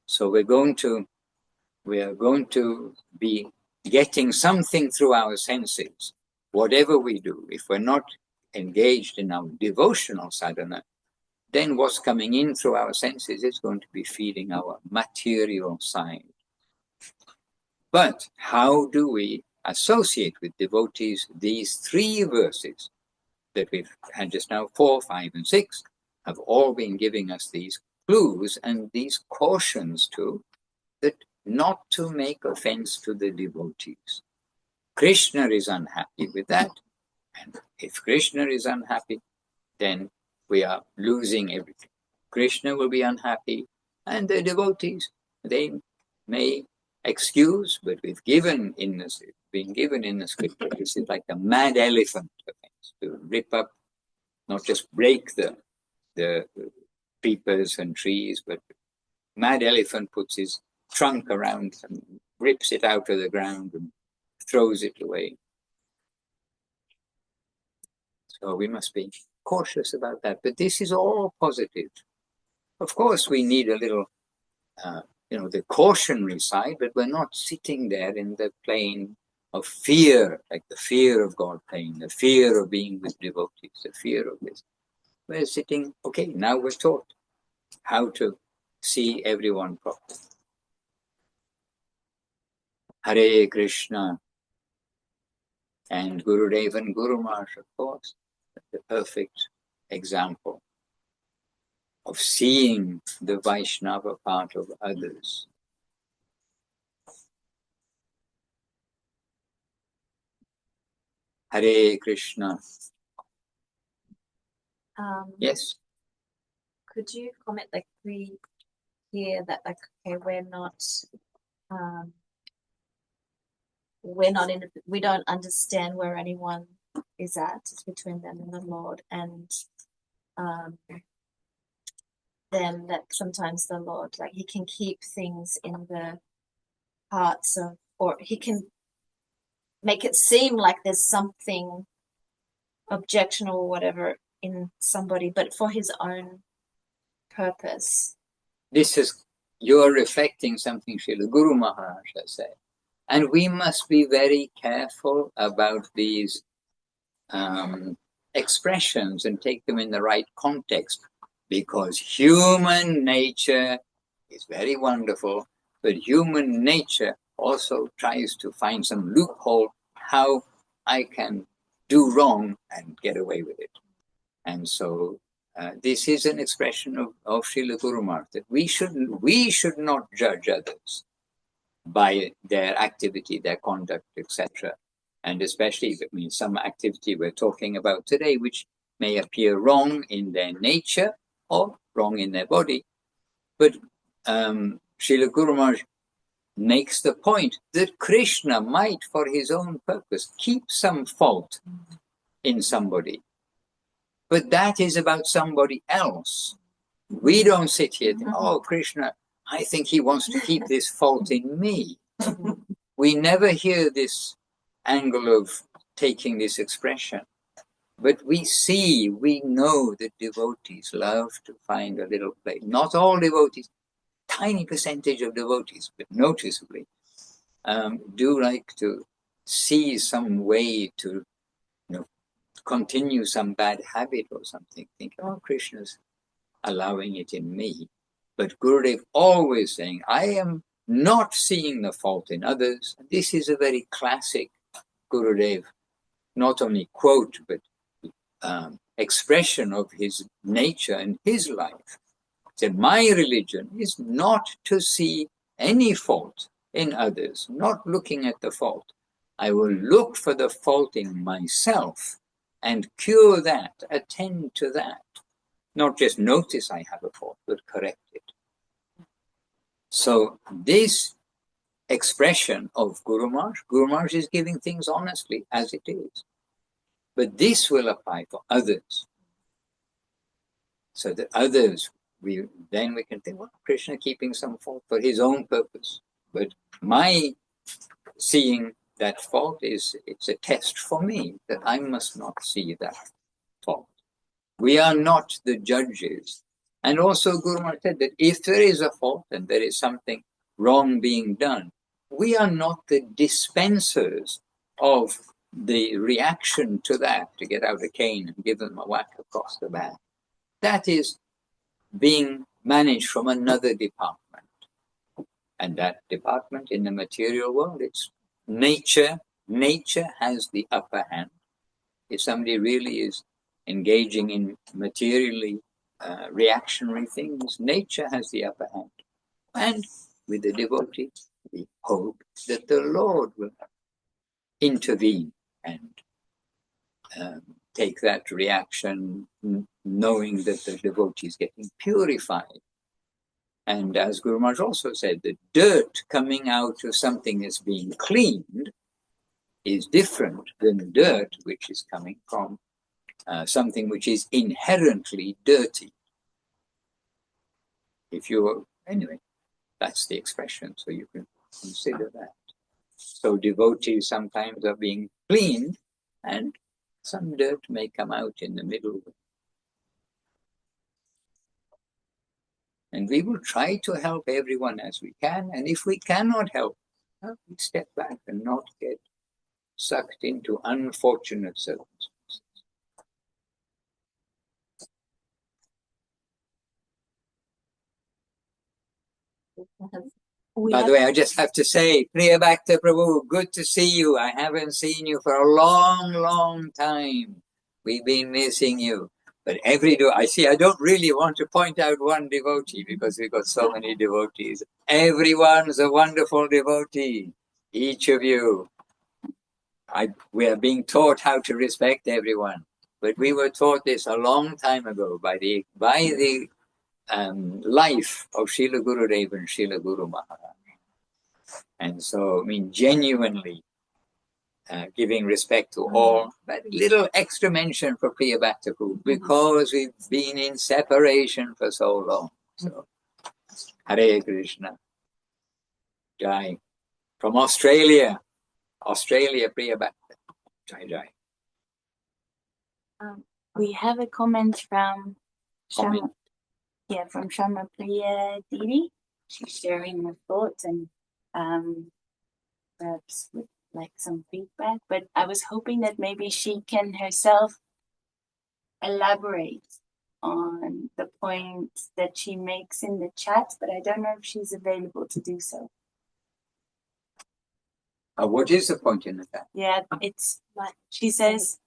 So we are going to be getting something through our senses, whatever we do. If we're not engaged in our devotional sadhana, then what's coming in through our senses is going to be feeding our material side. But how do we associate with devotees? These three verses that we've had just now, 4, 5, and 6, have all been giving us these clues and these cautions too, that not to make offense to the devotees. Krishna is unhappy with that, and if Krishna is unhappy, then we are losing everything. Krishna will be unhappy, and the devotees, they may excuse, but we've been given in the scripture, this is like a mad elephant offense, to rip up, not just break the creepers and trees, but mad elephant puts his trunk around and rips it out of the ground and throws it away. So we must be cautious about that. But this is all positive. Of course, we need a little the cautionary side, but we're not sitting there in the plane of fear, like the fear of God playing, the fear of being with devotees, the fear of this. We're sitting, okay, now we're taught how to see everyone properly. Hare Krishna. And Gurudev and Guru Maharaj, of course, the perfect example of seeing the Vaishnava part of others. Hare Krishna. Yes. Could you comment, like, we hear that, like, okay, we're not in, we don't understand where anyone is at. It's between them and the Lord, and then that sometimes the Lord, like, he can keep things in the hearts of, or he can make it seem like there's something objectionable or whatever in somebody, but for his own purpose. You're reflecting something Srila Guru Maharaj has said. And we must be very careful about these expressions and take them in the right context, because human nature is very wonderful, but human nature also tries to find some loophole how I can do wrong and get away with it. And so this is an expression of Srila Guru Maharaj, that we should not judge others by their activity, their conduct, etc. And especially, some activity we're talking about today, which may appear wrong in their nature or wrong in their body. But Srila Guru Maharaj makes the point that Krishna might, for his own purpose, keep some fault in somebody. But that is about somebody else. We don't sit here and think, oh, Krishna, I think he wants to keep this fault in me. We never hear this angle of taking this expression. But we know that devotees love to find a little place. Not all devotees, tiny percentage of devotees, but noticeably, do like to see some way to continue some bad habit or something. Think, oh, Krishna's allowing it in me. But Gurudev always saying, I am not seeing the fault in others. This is a very classic Gurudev, not only quote, but expression of his nature and his life. So my religion is not to see any fault in others, not looking at the fault. I will look for the fault in myself and cure that, attend to that. Not just notice I have a fault, but correct it. So this expression of Guru Maharaj is giving things honestly as it is. But this will apply for others. So that others, then we can think, well, Krishna keeping some fault for his own purpose. But my seeing that fault it's a test for me that I must not see that fault. We are not the judges. And also Guru Maharaj said that if there is a fault and there is something wrong being done, we are not the dispensers of the reaction to that, to get out a cane and give them a whack across the back. That is being managed from another department. And that department in the material world, it's nature. Nature has the upper hand. If somebody really is engaging in materially reactionary things, nature has the upper hand. And with the devotee, we hope that the Lord will intervene and take that reaction, knowing that the devotee is getting purified. And as Guru Maharaj also said, the dirt coming out of something that's being cleaned is different than dirt which is coming from something which is inherently dirty. Anyway, that's the expression, so you can consider that. So devotees sometimes are being cleaned and some dirt may come out in the middle. And we will try to help everyone as we can. And if we cannot help, we step back and not get sucked into unfortunate circumstances. By the way, I just have to say, Priya Bhakta Prabhu, good to see you. I haven't seen you for a long, long time. We've been missing you. But I don't really want to point out one devotee because we've got so many devotees. Everyone's a wonderful devotee. Each of you. We are being taught how to respect everyone. But we were taught this a long time ago by the life of Srila Gurudev and Srila Guru Maharaj. And so, genuinely giving respect to all, but a little extra mention for Priya Bhakta Prabhu because we've been in separation for so long. So, Hare Krishna. Jai. From Australia, Priya Bhakta. Jai Jai. We have a comment from Comment. from Shama Priya Didi. She's sharing her thoughts and perhaps with like some feedback, but I was hoping that maybe she can herself elaborate on the points that she makes in the chat, but I don't know if she's available to do so. What is the point in that? Yeah, it's like she says,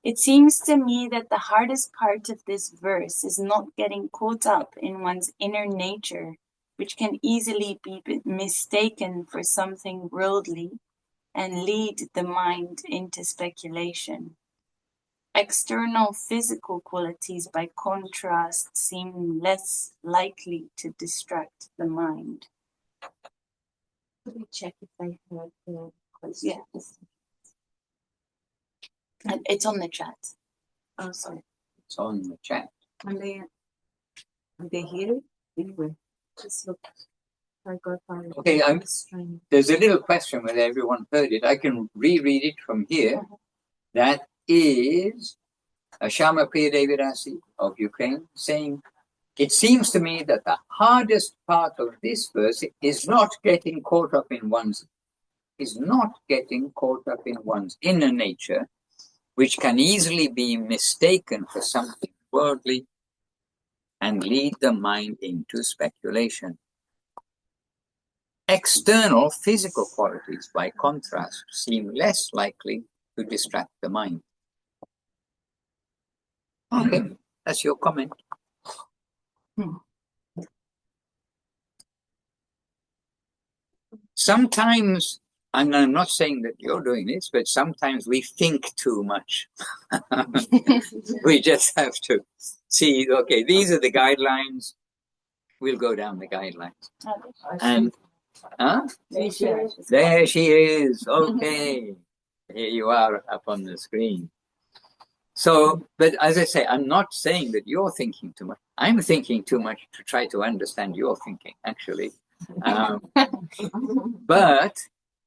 it seems to me that the hardest part of this verse is not getting caught up in one's inner nature, which can easily be mistaken for something worldly and lead the mind into speculation. External physical qualities, by contrast, seem less likely to distract the mind. Let me check if they heard the question. Yeah. And it's on the chat. Oh, sorry. It's on the chat. Are they here? Anyway, just look. I got my Okay, stream. There's a little question whether everyone heard it. I can reread it from here. That is Shama Priya Devirasi of Ukraine saying, it seems to me that the hardest part of this verse is not getting caught up in one's inner nature, which can easily be mistaken for something worldly and lead the mind into speculation. External physical qualities, by contrast, seem less likely to distract the mind. Okay, that's your comment. Sometimes, and I'm not saying that you're doing this, but sometimes we think too much. We just have to see, okay, these are the guidelines. We'll go down the guidelines. And, there she is. Okay. Here you are up on the screen. So, but as I say, I'm not saying that you're thinking too much. I'm thinking too much to try to understand your thinking, actually. But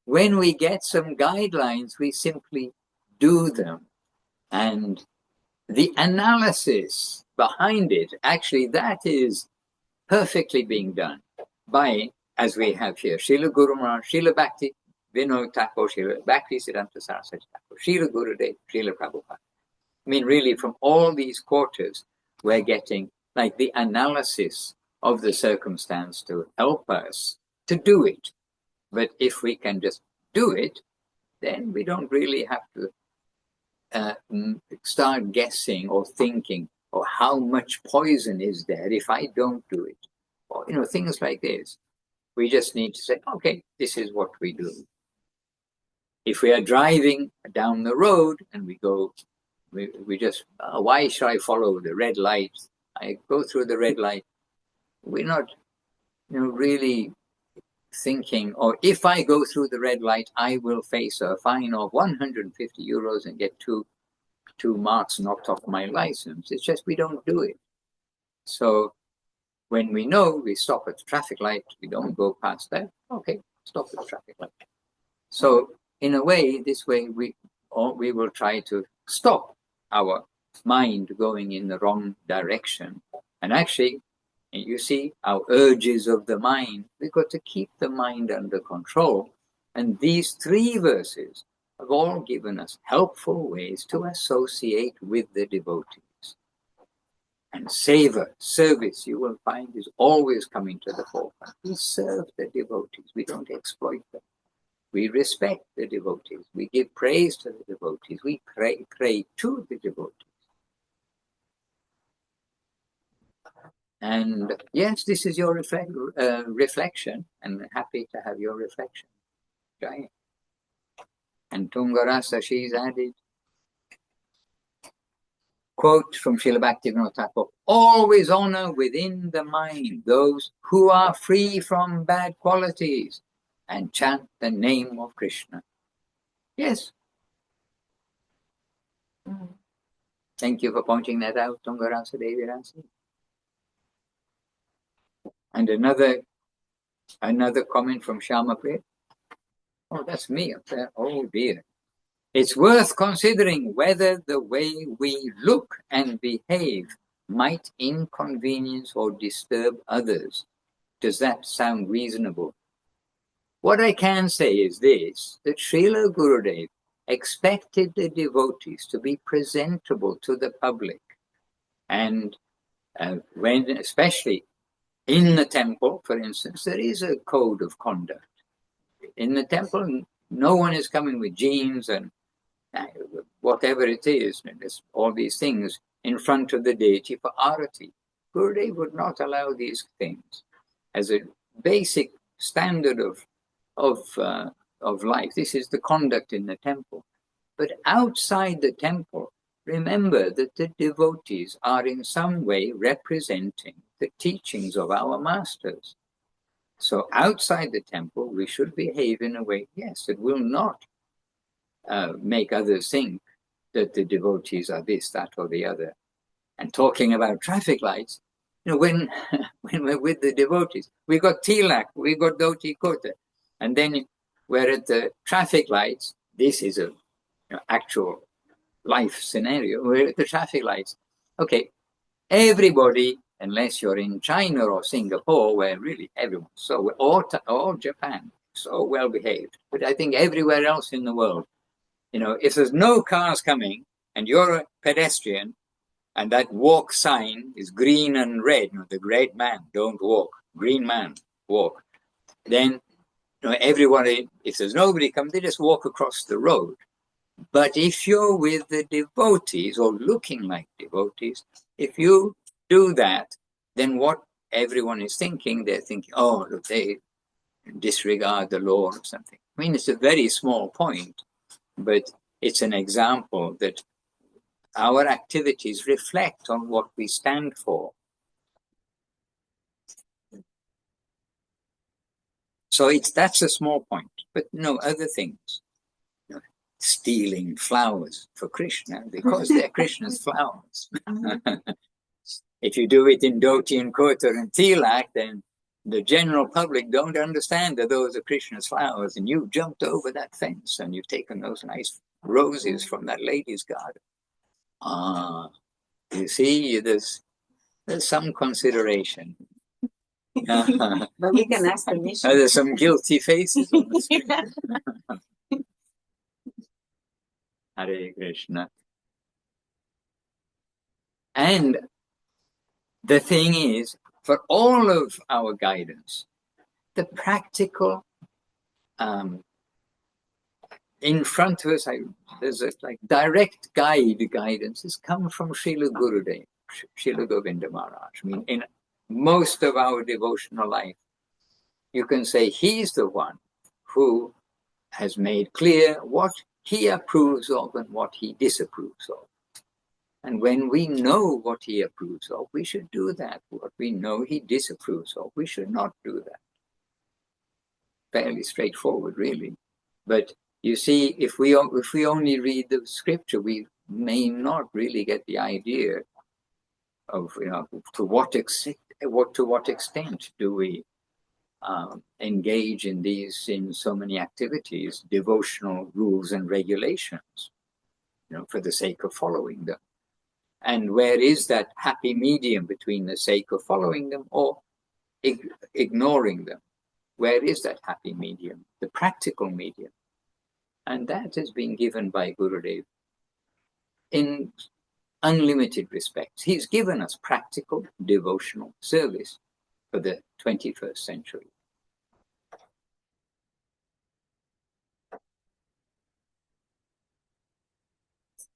when we get some guidelines, we simply do them. And the analysis behind it, actually, that is perfectly being done by, as we have here, Srila Guru Maharaj, Srila Bhakti Vinod Thakur, Srila Bhakti Siddhanta Saraswati Thakur, Srila Gurudev, Srila Prabhupada. I mean, really, from all these quarters, we're getting like the analysis of the circumstance to help us to do it. But if we can just do it, then we don't really have to start guessing or thinking, or how much poison is there if I don't do it, or things like this. We just need to say, okay, this is what we do. If we are driving down the road and we go, we just, why should I follow the red light? I go through the red light. We're not, really thinking, or if I go through the red light, I will face a fine of 150 euros and get two marks knocked off my license. It's just we don't do it. So when we know, we stop at the traffic light, we don't go past that. Okay, stop at the traffic light. So in a way, this way we will try to stop our mind going in the wrong direction. And actually, And you see, our urges of the mind, we've got to keep the mind under control. And these 3 verses have all given us helpful ways to associate with the devotees. And savor, service, you will find, is always coming to the forefront. We serve the devotees. We don't exploit them. We respect the devotees. We give praise to the devotees. We pray to the devotees. And yes, this is your reflection, and happy to have your reflection. Jai. And Tungarasa, she's added, quote from Srila Bhaktivinoda Thakur, always honor within the mind those who are free from bad qualities and chant the name of Krishna. Yes. Thank you for pointing that out, Tungarasa Devi Rasi. And another comment from Shamapriya. Oh, that's me up there. Oh dear. It's worth considering whether the way we look and behave might inconvenience or disturb others. Does that sound reasonable? What I can say is this, that Srila Gurudev expected the devotees to be presentable to the public. And when, especially in the temple, for instance, there is a code of conduct. In the temple, no one is coming with jeans and whatever it is, all these things in front of the deity for arati. Gurudev would not allow these things as a basic standard of life. This is the conduct in the temple. But outside the temple, remember that the devotees are in some way representing the teachings of our masters. So outside the temple, we should behave in a way, yes, that will not make others think that the devotees are this, that, or the other. And talking about traffic lights, you know, when we're with the devotees, we got tilak, we got dhoti kota, and then we're at the traffic lights. This is a actual life scenario. We're at the traffic lights. Okay, everybody, unless you're in China or Singapore, where really everyone, so or Japan, so well behaved. But I think everywhere else in the world, you know, if there's no cars coming and you're a pedestrian and that walk sign is green and red, you know, the red man, don't walk, green man, walk, then you know, everybody, if there's nobody coming, they just walk across the road. But if you're with the devotees or looking like devotees, if you do that, then what everyone is thinking, they're thinking, oh, look, they disregard the law or something. I mean, it's a very small point, but it's an example that our activities reflect on what we stand for. So that's a small point, but no other things. You know, stealing flowers for Krishna because they're Krishna's flowers. If you do it in dhoti and kurta and tilak, then the general public don't understand that those are Krishna's flowers, and you've jumped over that fence and you've taken those nice roses from that lady's garden. You see, there's some consideration. But we can ask permission. There's some guilty faces on the screen. Hare Krishna. And the thing is, for all of our guidance, the practical in front of us, there's a direct guidance has come from Srila Gurudev, Srila Govinda Maharaj. I mean, in most of our devotional life, you can say he's the one who has made clear what he approves of and what he disapproves of. And when we know what he approves of, we should do that. What we know he disapproves of, we should not do that. Fairly straightforward, really. But you see, if we only read the scripture, we may not really get the idea of, you know, to what extent do we engage in so many activities, devotional rules and regulations, you know, for the sake of following them. And where is that happy medium between the sake of following them or ignoring them? Where is that happy medium, the practical medium? And that has been given by Gurudev in unlimited respects. He's given us practical devotional service for the 21st century.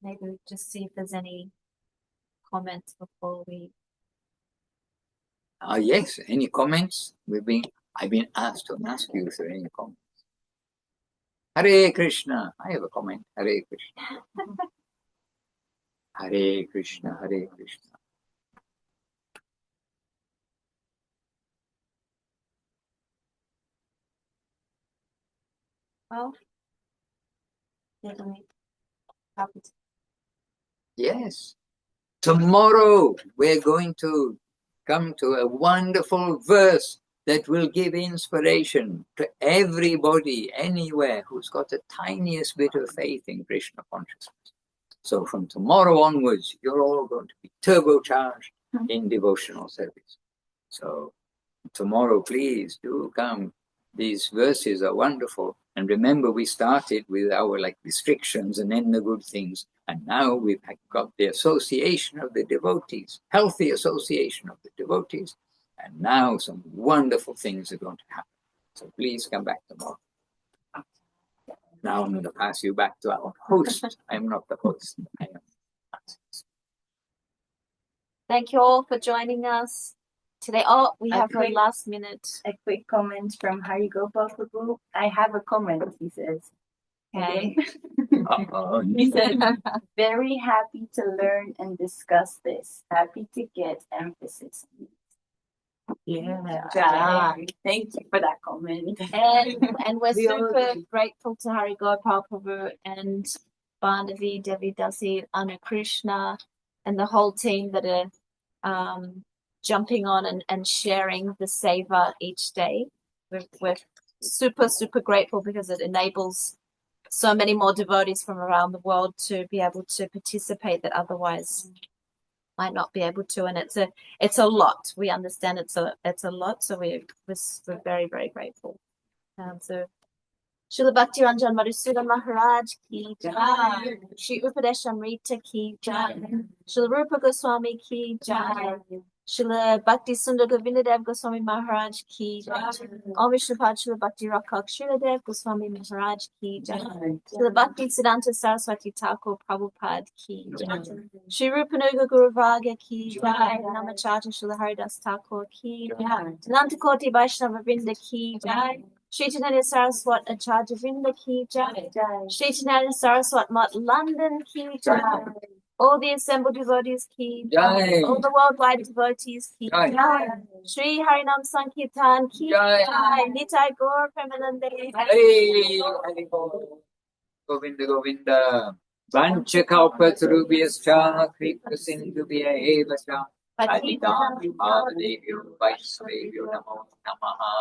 Maybe we just see if there's any comments before we. Yes, any comments? I've been asked to ask you if there are any comments. Hare Krishna. I have a comment. Hare Krishna. Hare Krishna, Hare Krishna. Well, definitely happy to. Yes. Tomorrow we're going to come to a wonderful verse that will give inspiration to everybody, anywhere, who's got the tiniest bit of faith in Krishna consciousness. So from tomorrow onwards, you're all going to be turbocharged in devotional service. So tomorrow, please do come. These verses are wonderful. And remember, we started with our restrictions and then the good things. And now we've got the association of the devotees, healthy association of the devotees. And now some wonderful things are going to happen. So please come back tomorrow. Now I'm going to pass you back to our host. I'm not the host. I am. Thank you all for joining us today. Oh, we have a last minute. A quick comment from Hari Gopal Prabhu. I have a comment, he says. Okay. He said, very happy to learn and discuss this. Happy to get emphasis. Yeah. Thank you for that comment. And we're We all super agree. grateful to Hari Gopal Prabhu and Barnavi, Devi Dasi, Anu Krishna, and the whole team that are jumping on and sharing the seva each day. We're super, super grateful because it enables so many more devotees from around the world to be able to participate that otherwise might not be able to. And it's a lot. We understand it's a lot. So we're very, very grateful. So Srila Bhakti-Ranjan Madhusudan Maharaj ki jai. Shri Upadeśāmṛta ki jai. Srila Rupa Goswami ki jai. Srila Bhakti Sundar Govindadev Goswami Maharaj ki jai. Om Vishnupad Srila Bhakti Rakak Sriladev Goswami Maharaj ki jai. Srila Bhakti Siddhanta Saraswati Thakur Prabhupada ki jai. Shri Rupanuga Guru Varga ki jai. Namacharya Srila Haridas Thakur ki jai. Nantakoti Vaishnava Vrinda ki jai. Shri Chaitanya Saraswat Acharya Vrinda ki jai. Shri Chaitanya Saraswat Mat London ki jai. All the assembled devotees ki jai. All the worldwide devotees ki jai. Shri Harinam Sankirtan ki jai. Nitai Gaur Premanande. Hare Govinda Govinda. Vanchakalpatarubhyascha kripa sindhubhya eva cha. Patitam Vivadevyo Vaishnavevyo Namo Namaha.